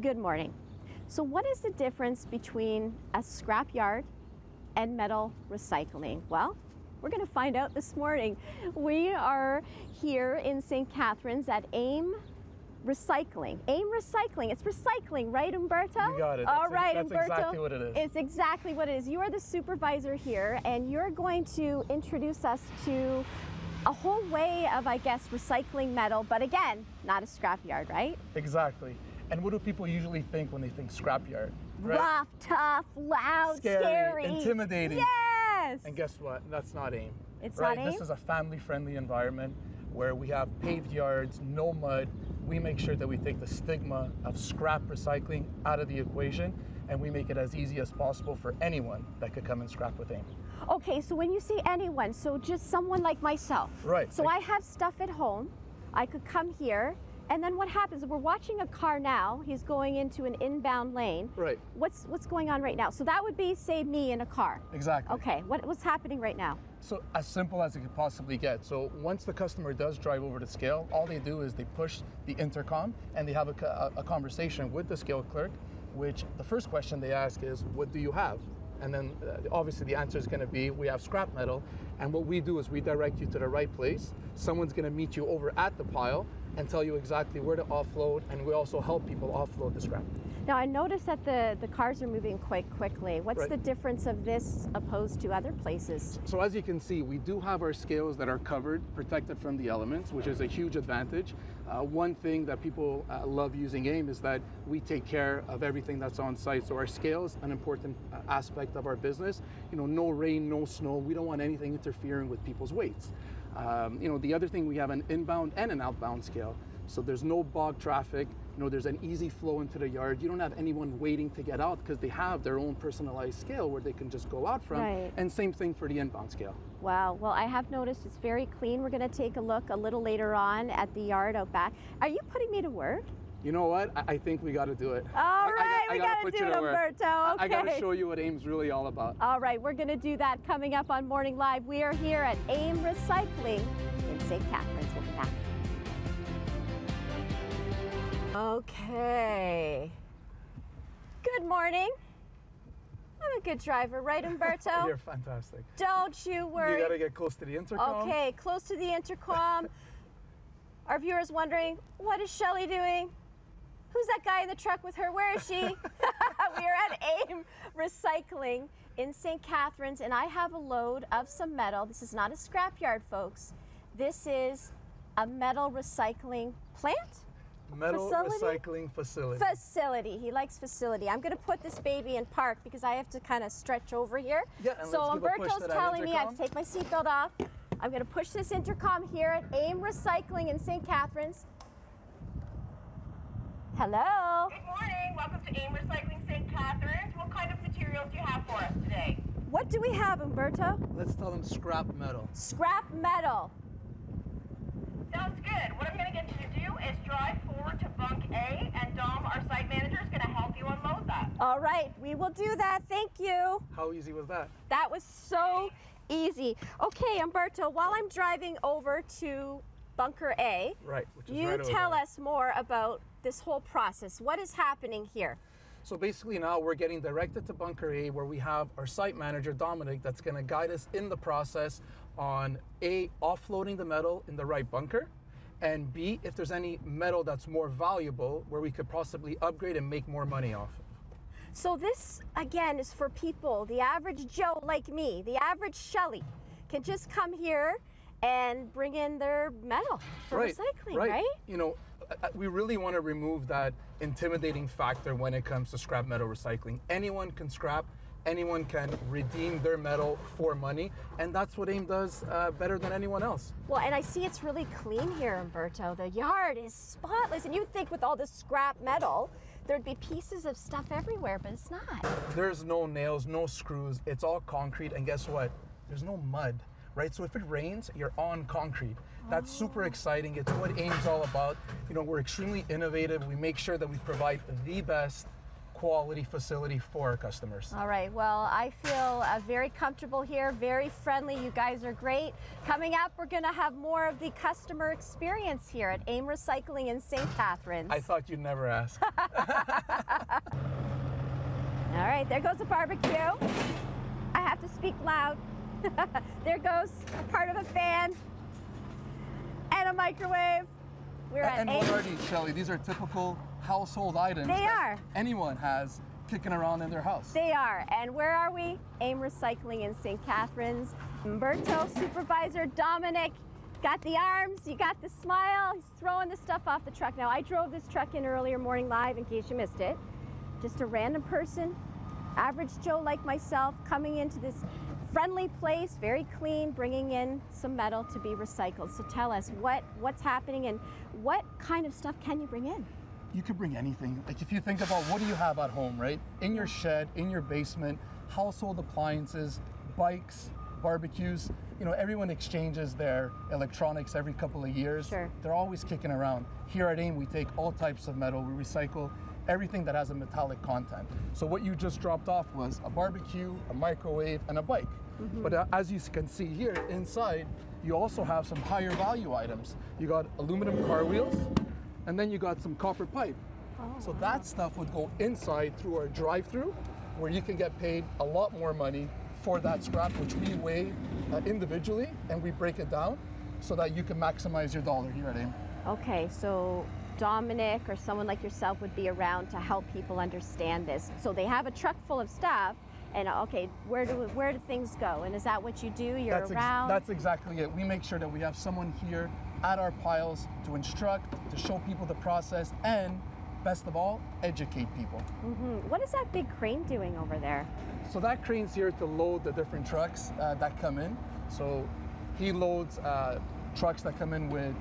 Good morning. So what is the difference between a scrapyard and metal recycling? Well, we're going to find out this morning. We are here in St. Catharines at AIM Recycling. AIM Recycling. It's recycling, right, Umberto? You got it. All right, that's Umberto. exactly what it is. It's exactly what it is. You are the supervisor here, and you're going to introduce us to a whole way of, I guess, recycling metal, but again, not a scrapyard, right? Exactly. And what do people usually think when they think scrapyard? Right? Rough, tough, loud, scary. Intimidating. Yes! And guess what? That's not AIM. It's right? not AIM? This is a family-friendly environment where we have paved yards, no mud. We make sure that we take the stigma of scrap recycling out of the equation, and we make it as easy as possible for anyone that could come and scrap with AIM. Okay, so when you say anyone, so just someone like myself. Right. So I have stuff at home. I could come here, and then what happens? We're watching a car now. He's going into an inbound lane. Right. What's going on right now? So that would be, say, me in a car. Exactly. Okay, what's happening right now? So as simple as it could possibly get. So once the customer does drive over to scale, all they do is they push the intercom and they have a conversation with the scale clerk, which the first question they ask is, what do you have? And then obviously the answer is going to be, we have scrap metal. And what we do is we direct you to the right place. Someone's going to meet you over at the pile and tell you exactly where to offload. And we also help people offload the scrap. Now I noticed that the cars are moving quite quickly. What's Right. the difference of this opposed to other places? So as you can see, we do have our scales that are covered, protected from the elements, which is a huge advantage. One thing that people love using AIM is that we take care of everything that's on site. So our scales, an important aspect of our business. You know, no rain, no snow. We don't want anything interfering with people's weights. You know, the other thing, we have an inbound and an outbound scale. So there's no bog traffic. You know, there's an easy flow into the yard. You don't have anyone waiting to get out because they have their own personalized scale where they can just go out from. Right. And same thing for the inbound scale. Wow, well I have noticed it's very clean. We're going to take a look a little later on at the yard out back. Are you putting me to work? You know what? I think we got to do it. All right, we got to put do you it, to work. Umberto. Okay. I got to show you what AIM's really all about. All right, we're going to do that coming up on Morning Live. We are here at AIM Recycling in St. Catharines. We'll be back. Okay. Good morning. I'm a good driver, right, Umberto? You're fantastic. Don't you worry. You got to get close to the intercom. Okay, close to the intercom. Our viewers wondering, what is Shelly doing? Who's that guy in the truck with her? Where is she? We are at AIM Recycling in St. Catharines, and I have a load of some metal. This is not a scrapyard, folks. This is a metal recycling plant? Metal Facility? recycling facility. Facility. He likes facility. I'm going to put this baby in park because I have to kind of stretch over here. Yeah, and so let's give a push Umberto's to that telling me I have intercom. to take my seatbelt off. I'm going to push this intercom here at AIM Recycling in St. Catharines. Hello. Good morning. Welcome to AIM Recycling St. Catharines. What kind of materials do you have for us today? What do we have, Umberto? Let's tell them scrap metal. Scrap metal. Sounds good. What I'm going to get you to do is drive forward to bunk A, and Dom, our site manager, is going to help you unload that. All right, we will do that. Thank you. How easy was that? That was so easy. Okay, Umberto, while I'm driving over to bunker A, Right, which is you right over tell there. us more about this whole process. What is happening here? So basically now we're getting directed to bunker A, where we have our site manager, Dominic, that's going to guide us in the process on A, offloading the metal in the right bunker, and B, if there's any metal that's more valuable where we could possibly upgrade and make more money off of. So this, again, is for people, the average Joe like me, the average Shelly, can just come here and bring in their metal for recycling, right? You know, we really want to remove that intimidating factor when it comes to scrap metal recycling. Anyone can scrap, anyone can redeem their metal for money, and that's what AIM does better than anyone else. Well, and I see it's really clean here, Umberto. The yard is spotless, and you'd think with all this scrap metal, there'd be pieces of stuff everywhere, but it's not. There's no nails, no screws, it's all concrete, and guess what? There's no mud, right? So if it rains, you're on concrete. That's super exciting. It's what AIM's all about. You know, we're extremely innovative. We make sure that we provide the best quality facility for our customers. All right, well, I feel very comfortable here, very friendly. You guys are great. Coming up, we're gonna have more of the customer experience here at AIM Recycling in St. Catharines. I thought you'd never ask. right, there goes a barbecue. I have to speak loud. There goes a part of a fan and a microwave. We're at And AIM. what are these, Shelly? These are typical household items They that are. anyone has kicking around in their house. They are. And where are we? AIM Recycling in St. Catharines. Umberto, supervisor Dominic, got the arms, you got the smile. He's throwing the stuff off the truck. Now, I drove this truck in earlier morning live in case you missed it. Just a random person, average Joe like myself, coming into this friendly place, very clean, bringing in some metal to be recycled. So tell us what's happening and what kind of stuff can you bring in? You could bring anything. Like if you think about what do you have at home, right? In your shed, in your basement, household appliances, bikes, barbecues. You know, everyone exchanges their electronics every couple of years. Sure. They're always kicking around. Here at AIM, we take all types of metal. We recycle everything that has a metallic content. So what you just dropped off was a barbecue, a microwave, and a bike. But as you can see here inside, you also have some higher value items. You got aluminum car wheels, and then you got some copper pipe. So that stuff would go inside through our drive-through, where you can get paid a lot more money for that scrap, which we weigh individually, and we break it down so that you can maximize your dollar here at AIM. Okay, so Dominic or someone like yourself would be around to help people understand this. So they have a truck full of stuff, and okay, where do things go? And is that what you do? You're around? That's exactly it. We make sure that we have someone here at our piles to instruct, to show people the process, and best of all, educate people. What is that big crane doing over there? So that crane's here to load the different trucks that come in. So he loads trucks that come in with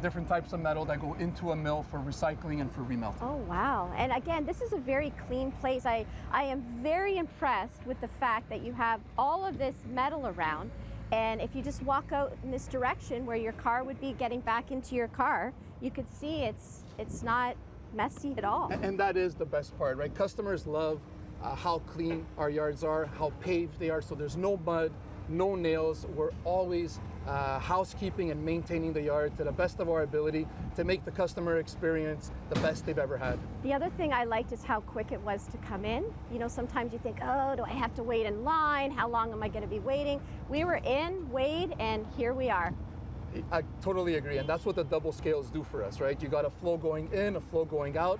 different types of metal that go into a mill for recycling and for remelting. Oh, wow. And again, this is a very clean place. I am very impressed with the fact that you have all of this metal around. And if you just walk out in this direction where your car would be getting back into your car, you could see it's not messy at all. And that is the best part, right? Customers love how clean our yards are, how paved they are, so there's no mud, no nails. We're always housekeeping and maintaining the yard to the best of our ability to make the customer experience the best they've ever had. The other thing I liked is how quick it was to come in. You know, sometimes you think, oh, do I have to wait in line? How long am I going to be waiting? We were in, weighed, and here we are. I totally agree, and that's what the double scales do for us, right? You got a flow going in, a flow going out,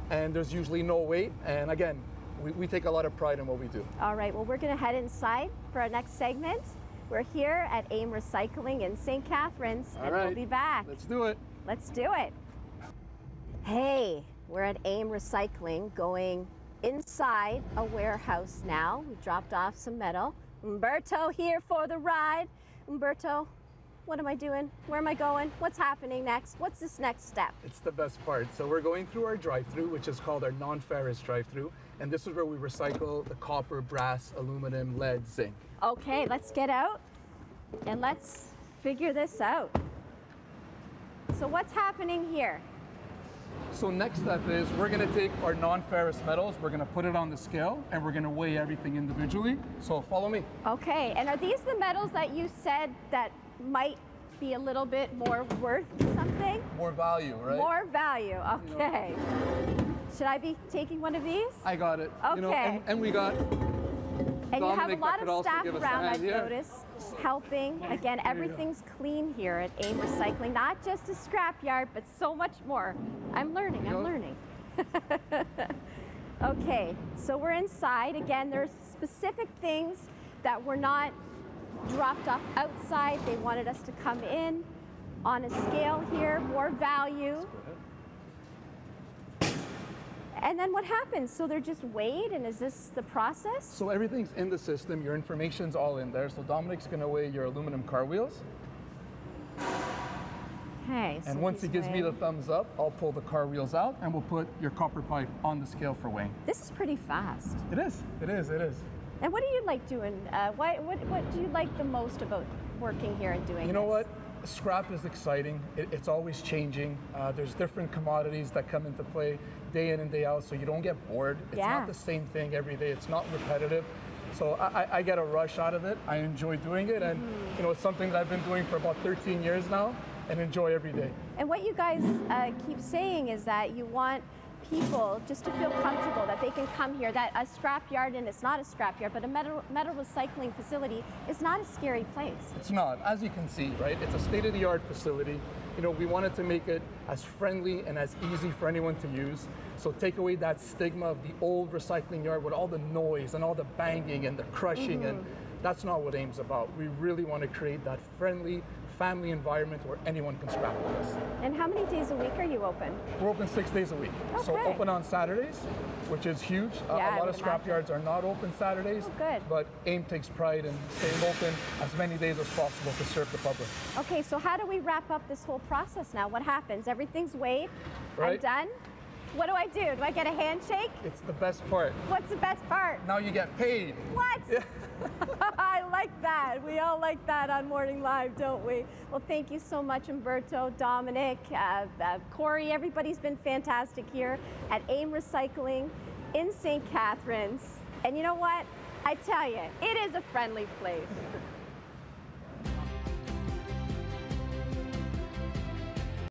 and there's usually no wait. And again, we take a lot of pride in what we do. All right, well, we're going to head inside for our next segment. We're here at AIM Recycling in St. Catharines, and we'll be back. Let's do it. Let's do it. Hey, we're at AIM Recycling going inside a warehouse now. We dropped off some metal. Umberto here for the ride. Umberto, what am I doing? Where am I going? What's happening next? What's this next step? It's the best part. So we're going through our drive-through, which is called our non-ferrous drive-through. And this is where we recycle the copper, brass, aluminum, lead, zinc. Okay, let's get out and let's figure this out. So what's happening here? So next step is we're gonna take our non-ferrous metals, we're gonna put it on the scale, and we're gonna weigh everything individually. So follow me. Okay, and are these the metals that you said that might be a little bit more worth something? More value, right? More value, okay. Should I be taking one of these? I got it. Okay. You know, and we got And you have a Dominic that lot could of also staff give us a around, hand I've here. noticed, helping. Again, everything's clean here at AIM Recycling. Not just a scrapyard, but so much more. I'm learning, I'm learning. Okay, so we're inside. Again, there's specific things that were not dropped off outside. They wanted us to come in on a scale here, more value. And then what happens? So they're just weighed, and is this the process? So everything's in the system, your information's all in there. So Dominic's gonna weigh your aluminum car wheels. Okay. So And once he he's gives me the weighing. thumbs up, I'll pull the car wheels out and we'll put your copper pipe on the scale for weighing. This is pretty fast. It is, it is, it is. And what do you like doing? What do you like the most about working here and doing You know this? what? Scrap is exciting. It's always changing. There's different commodities that come into play day in and day out, so you don't get bored. It's Yeah. not the same thing every day. It's not repetitive. So I get a rush out of it. I enjoy doing it, and you know, it's something that I've been doing for about 13 years now, and enjoy every day. And what you guys keep saying is that you want people just to feel comfortable that they can come here, that a scrap yard, and it's not a scrap yard, but a metal recycling facility is not a scary place. It's not. As you can see, right, it's a state-of-the-art facility. You know, we wanted to make it as friendly and as easy for anyone to use. So take away that stigma of the old recycling yard with all the noise and all the banging and the crushing, and that's not what AIM's about. We really want to create that friendly family environment where anyone can scrap with us. And how many days a week are you open? We're open 6 days a week. Okay. So open on Saturdays, which is huge. Yeah, a lot of scrap yards are not open Saturdays. Oh, good. But AIM takes pride in staying open as many days as possible to serve the public. Okay, so how do we wrap up this whole process now? What happens? Everything's weighed. Right. I'm done. What do I do? Do I get a handshake? It's the best part. What's the best part? Now you get paid. What? Yeah. I like that. We all like that on Morning Live, don't we? Well, thank you so much, Umberto, Dominic, Corey. Everybody's been fantastic here at AIM Recycling in St. Catharines. And you know what? I tell you, it is a friendly place.